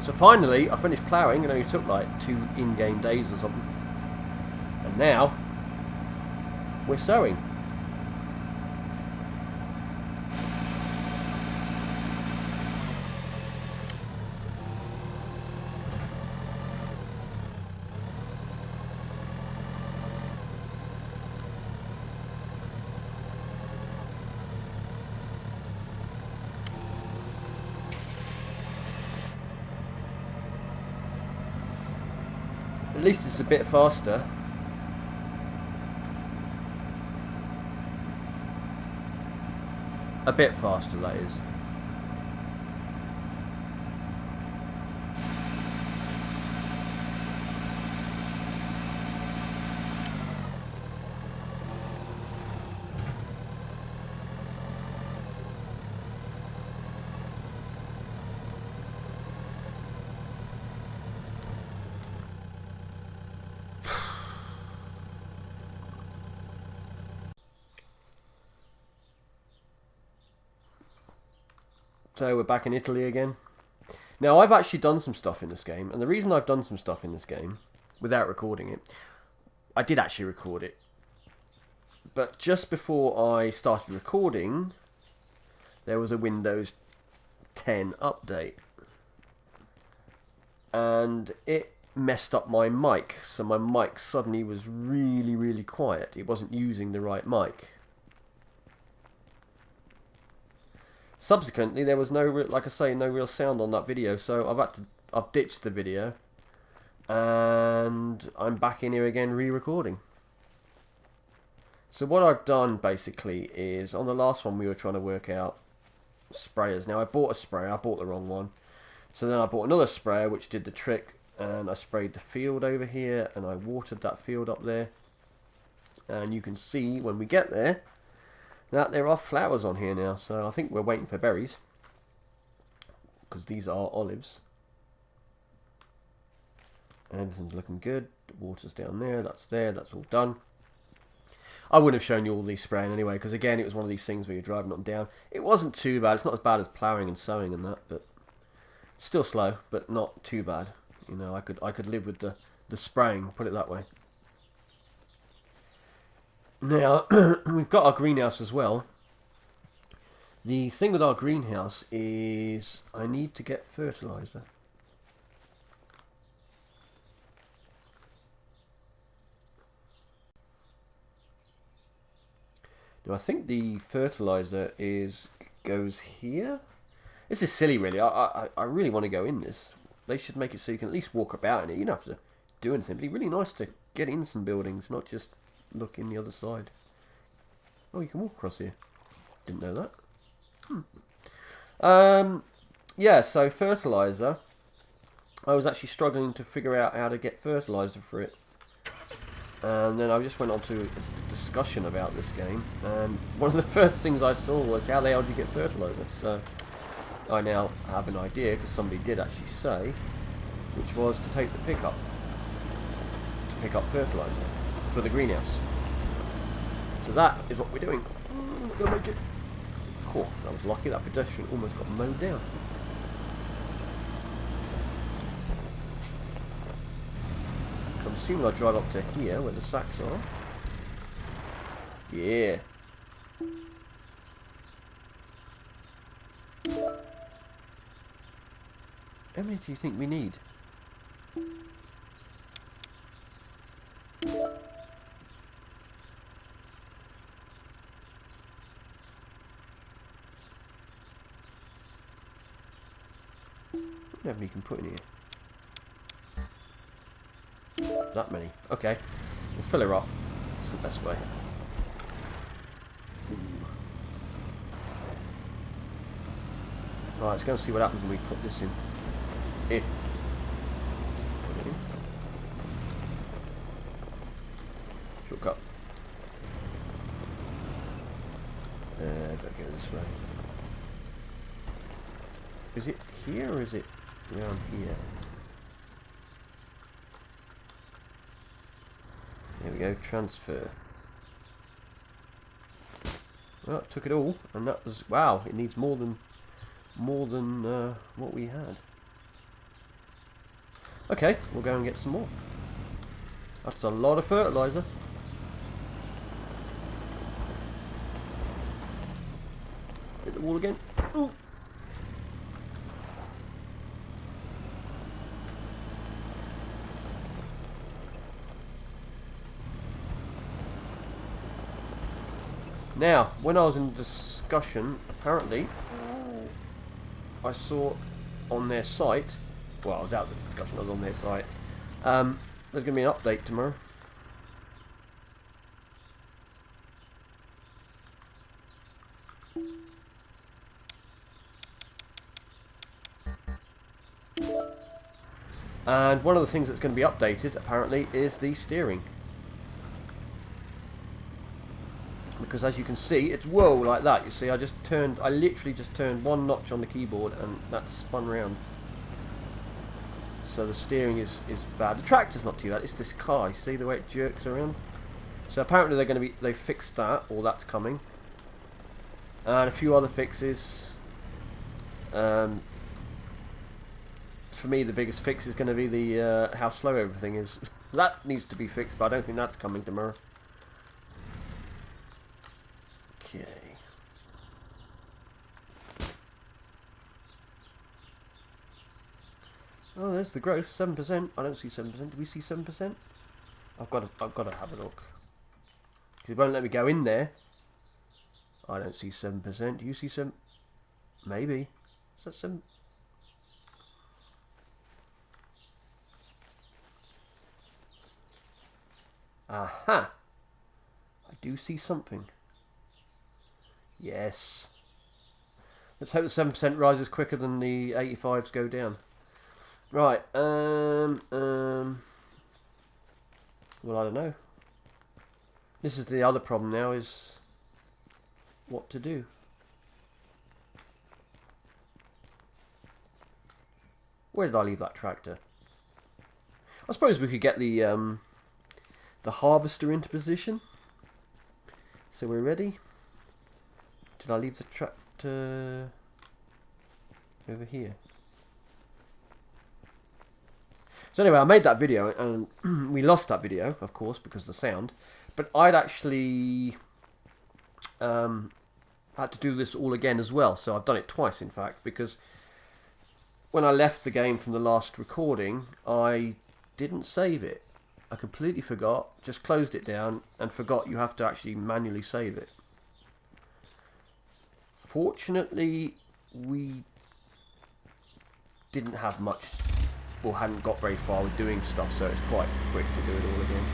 So finally, I finished ploughing, and it only took like 2 in-game days or something. And now, we're sowing. At least it's a bit faster. A bit faster, that is. So we're back in Italy again. Now, I've actually done some stuff in this game, and the reason I've done some stuff in this game, without recording it, I did actually record it, but just before I started recording, there was a Windows 10 update, and it messed up my mic, so my mic suddenly was really, really quiet. It wasn't using the right mic. Subsequently, there was no, like I say, no real sound on that video, so I've ditched the video, and I'm back in here again re-recording. So what I've done basically is, on the last one we were trying to work out sprayers. Now I bought a sprayer, I bought the wrong one, so then I bought another sprayer which did the trick, and I sprayed the field over here, and I watered that field up there, and you can see when we get there that there are flowers on here now, so I think we're waiting for berries, because these are olives. Everything's looking good. The water's down there, that's all done. I wouldn't have shown you all these spraying anyway, because again, it was one of these things where you're driving up and down. It wasn't too bad. It's not as bad as ploughing and sowing and that, but still slow, but not too bad. You know, I could live with the spraying, put it that way. Now, we've got our greenhouse as well. The thing with our greenhouse is I need to get fertilizer. Now, I think the fertilizer goes here. This is silly, really. I really want to go in this. They should make it so you can at least walk about in it. You don't have to do anything. It'd be really nice to get in some buildings, not just look in the other side. Oh, you can walk across here. Didn't know that. Yeah, so fertilizer. I was actually struggling to figure out how to get fertilizer for it. And then I just went on to a discussion about this game. And one of the first things I saw was how the hell do you get fertilizer? So I now have an idea, because somebody did actually say, which was to take the pickup. To pick up fertilizer for the greenhouse. So that is what we're doing. We're going to make it. Cool, that was lucky. That pedestrian almost got mowed down. I'm assuming I'll drive up to here where the sacks are. Yeah. How many do you think we need? How many you can put in here? That many. Okay. We'll fill her up. That's the best way. Right, let's go and see what happens when we put this in. If put it in. Shortcut. Gotta go this way. Is it here or is it around here? There we go, transfer. Well, it took it all, and that was, wow, it needs more than what we had. Okay, we'll go and get some more. That's a lot of fertilizer. Hit the wall again. Ooh. Now, when I was in discussion, apparently, I saw on their site, well, I was out of the discussion, I was on their site, there's going to be an update tomorrow. And one of the things that's going to be updated, apparently, is the steering. Because as you can see, it's whoa like that. You see, I literally just turned one notch on the keyboard and that spun round. So the steering is bad. The tractor's not too bad. It's this car. You see the way it jerks around. So apparently they fixed that, or that's coming, and a few other fixes. For me, the biggest fix is going to be the how slow everything is. That needs to be fixed, but I don't think that's coming tomorrow. Okay. Oh, there's the growth, 7%. I don't see 7%. Do we see 7%? I've got to have a look. Because it won't let me go in there. I don't see 7%. Do you see 7? Maybe. Is that 7? Aha! I do see something. Yes. Let's hope the 7% rises quicker than the 85s go down. Right, well, I don't know. This is the other problem now, is what to do. Where did I leave that tractor? I suppose we could get the harvester into position. So we're ready. Did I leave the tractor over here? So anyway, I made that video, and we lost that video, of course, because of the sound. But I'd actually had to do this all again as well. So I've done it twice, in fact, because when I left the game from the last recording, I didn't save it. I completely forgot, just closed it down, and forgot you have to actually manually save it. Fortunately, we didn't have much, or hadn't got very far with doing stuff, so it's quite quick to do it all again.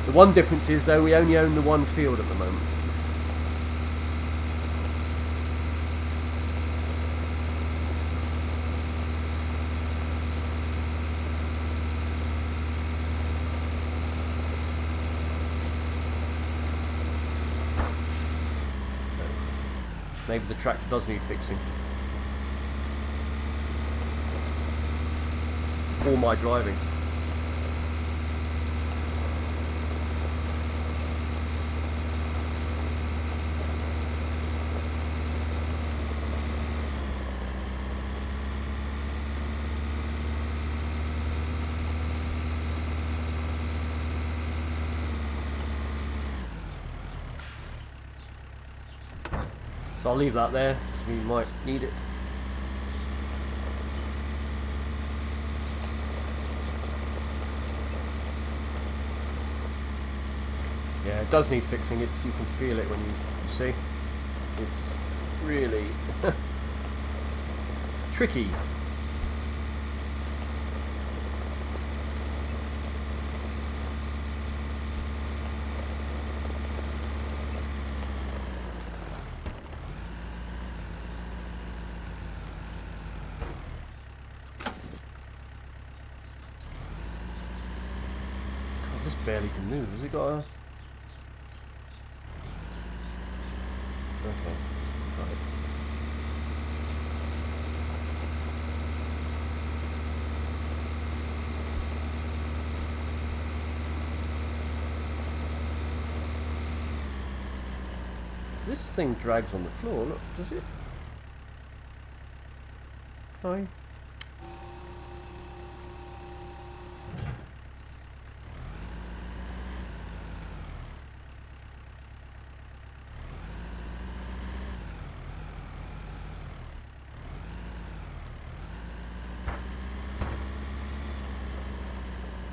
The one difference is, though, we only own the one field at the moment. Maybe the tractor does need fixing. Or my driving. So I'll leave that there, because we might need it. Yeah, it does need fixing. You can feel it when you see. It's really tricky. Barely can move. Has it got a... Okay, got it. This thing drags on the floor, look, does it? Hi.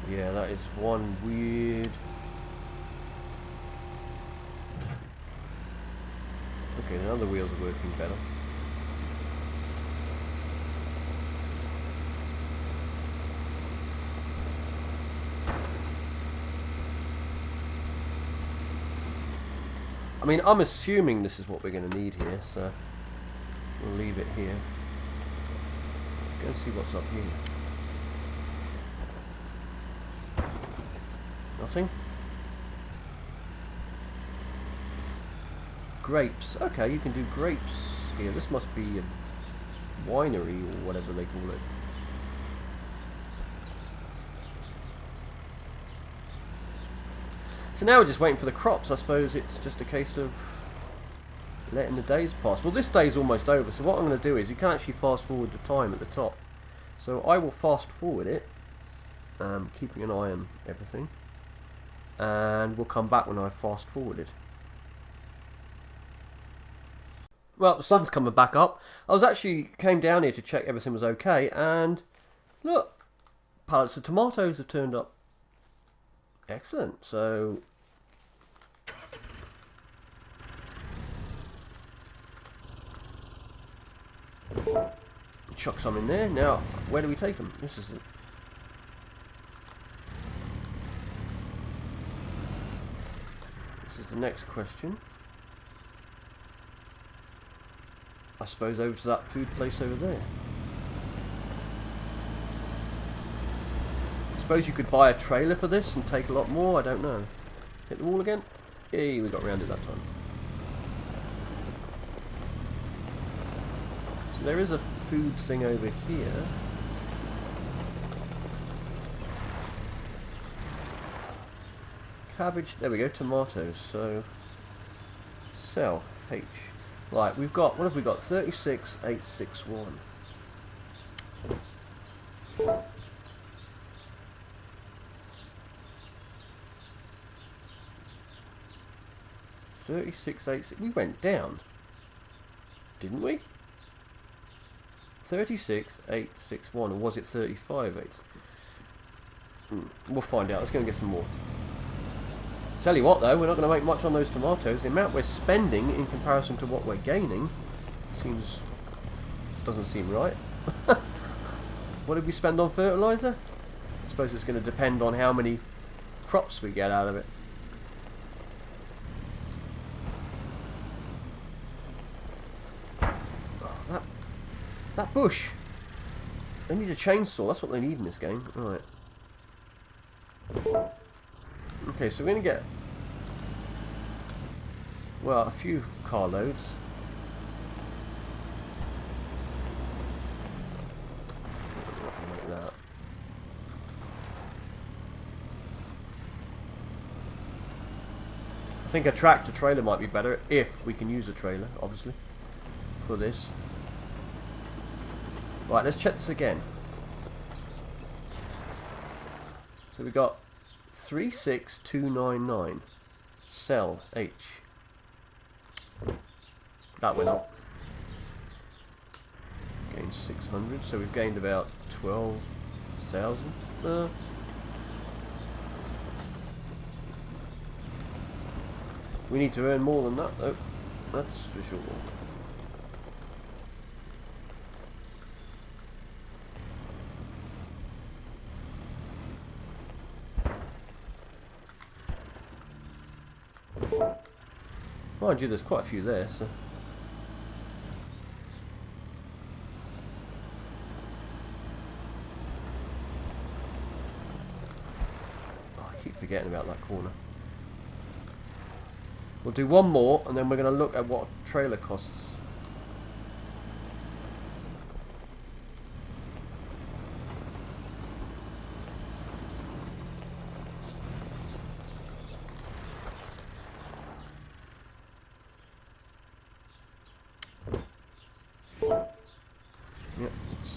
Yeah, that is one weird... Okay, now the wheels are working better. I mean, I'm assuming this is what we're going to need here, so we'll leave it here. Let's go and see what's up here. Nothing? Grapes. Okay, you can do grapes here. This must be a winery or whatever they call it. So now we're just waiting for the crops. I suppose it's just a case of letting the days pass. Well, this day's almost over, so what I'm going to do is you can actually fast forward the time at the top. So I will fast forward it, keeping an eye on everything, and we'll come back when I fast forwarded. Well, the sun's coming back up. I was actually came down here to check everything was okay, and look, pallets of tomatoes have turned up. Excellent. So chuck some in there. Now, where do we take them? This is it. This is the next question. I suppose over to that food place over there. I suppose you could buy a trailer for this and take a lot more, I don't know. Hit the wall again? Hey, we got around it that time. So there is a food thing over here. Cabbage, there we go, tomatoes, so sell H. Right, we've got, what have we got? 36861. We went down, didn't we? 36861, or was it 358? We'll find out. Let's go and get some more. Tell you what though, we're not going to make much on those tomatoes. The amount we're spending in comparison to what we're gaining doesn't seem right. What did we spend on fertilizer? I suppose it's going to depend on how many crops we get out of it. Oh, that bush. They need a chainsaw. That's what they need in this game. Right. Okay, so we're going to get, well, a few carloads. Like that. I think a tractor trailer might be better, if we can use a trailer, obviously, for this. Right, let's check this again. So we got 36299. Sell H. That went up. Gained 600, so we've gained about 12,000. We need to earn more than that though. That's for sure. Mind you, there's quite a few there, so. Oh, I keep forgetting about that corner. We'll do one more, and then we're going to look at what a trailer costs.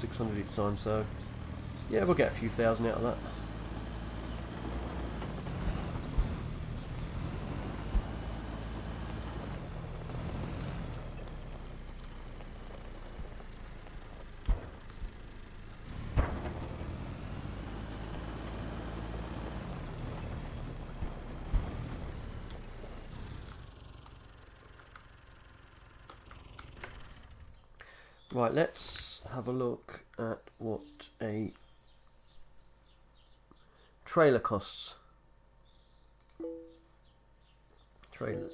600 each time, so yeah, we'll get a few thousand out of that. Right, let's have a look at what a trailer costs. Trailers.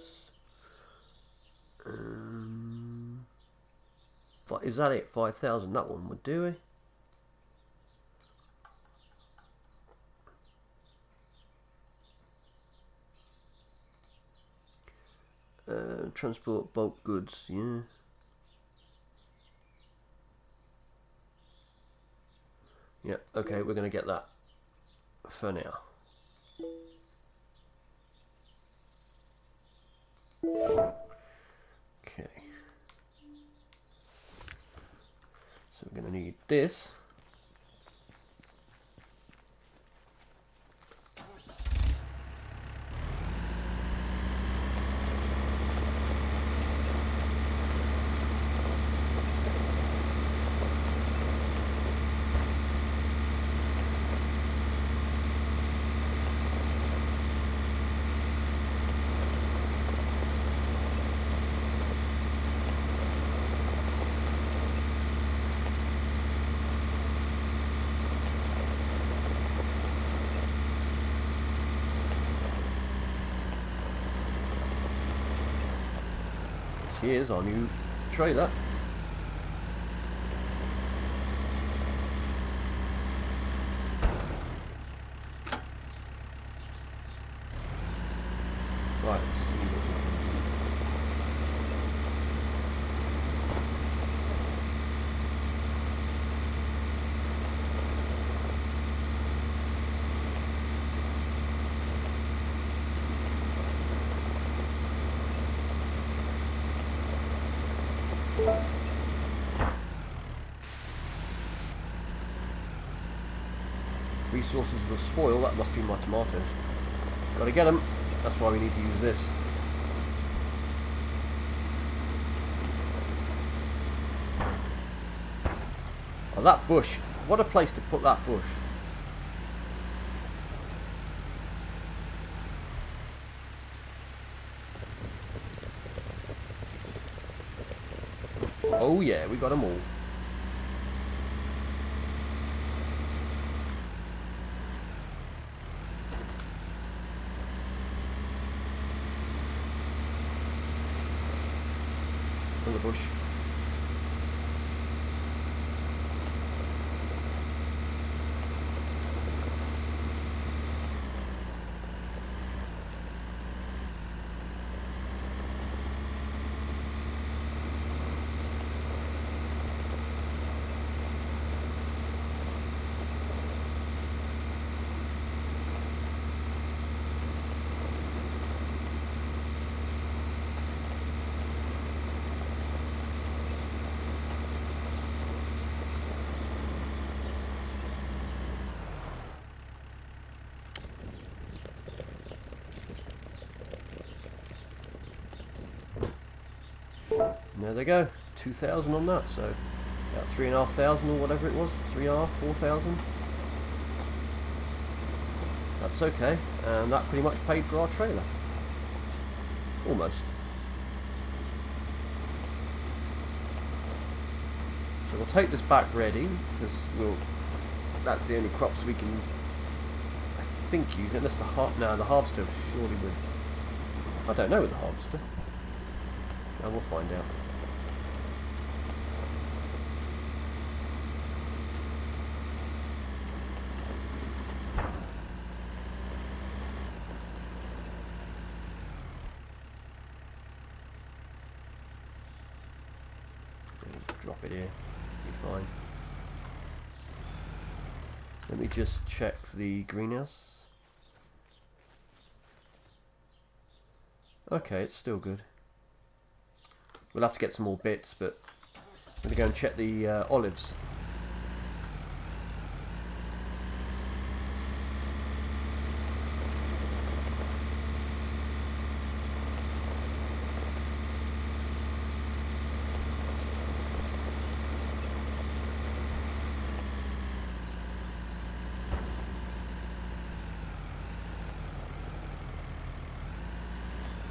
But is that it? 5,000. That one would do it. Transport bulk goods. Yeah. Yeah, okay, we're going to get that for now. Okay. So we're going to need this. Here's our new trailer. Right, let's see what we can Resources will spoil. That must be my tomatoes. Gotta get them. That's why we need to use this. Oh, that bush. What a place to put that bush. Oh yeah, we got them all. In the bush. And there they go, 2,000 on that, so about 3,500 or whatever it was, 3,500, 4,000. That's okay, and that pretty much paid for our trailer. Almost. So we'll take this back ready, because that's the only crops we can, I think, use it, unless the harvester surely would. I don't know with the harvester. And we'll find out. Drop it here. Be fine. Let me just check the greenhouse. Okay, it's still good. We'll have to get some more bits, but I'm going to go and check the olives.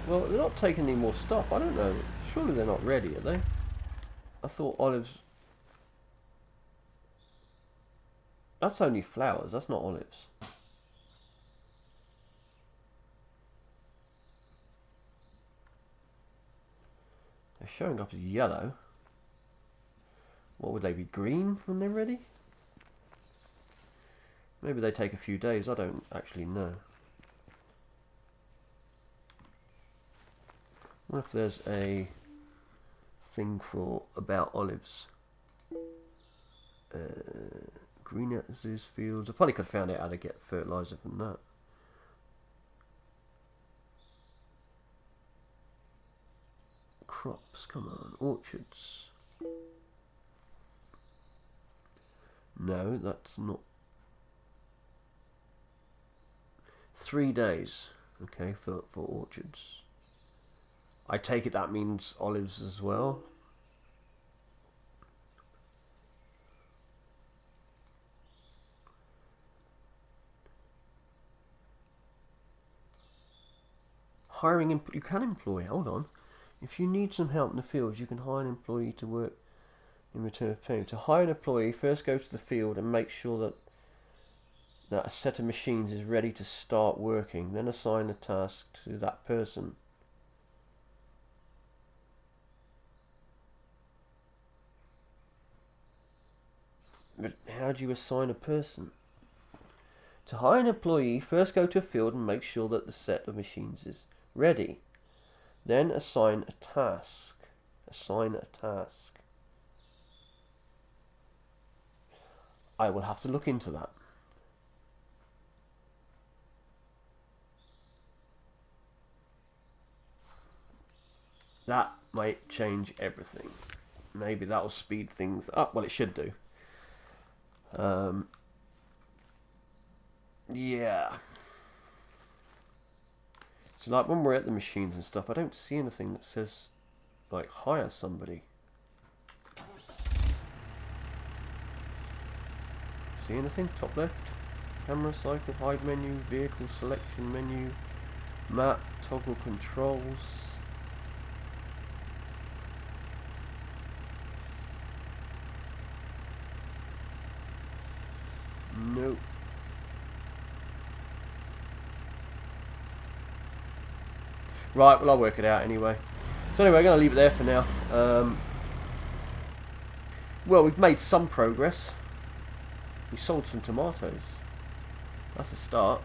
Well, they're not taking any more stuff. I don't know. Surely they're not ready, are they? I thought olives... That's only flowers. That's not olives. They're showing up as yellow. What would they be? Green when they're ready? Maybe they take a few days. I don't actually know. What if there's a thing for about olives? Greenhouses, fields. I probably could have found out how to get fertilizer from that. Crops, come on. Orchards. No, that's not. 3 days. Okay, for orchards. I take it that means olives as well. Hiring, you can employ, hold on. If you need some help in the fields, you can hire an employee to work in return of payment. To hire an employee, first go to the field and make sure that a set of machines is ready to start working. Then assign a task to that person. But how do you assign a person? To hire an employee, first go to a field and make sure that the set of machines is ready. Then assign a task. Assign a task. I will have to look into that. That might change everything. Maybe that'll speed things up. Well, it should do. Yeah. So like when we're at the machines and stuff, I don't see anything that says like hire somebody. See anything? Top left. Camera, cycle, hide menu, vehicle selection menu, map, toggle controls. Nope. Right, well I'll work it out anyway. So anyway, I'm going to leave it there for now. Well, we've made some progress. We sold some tomatoes. That's a start.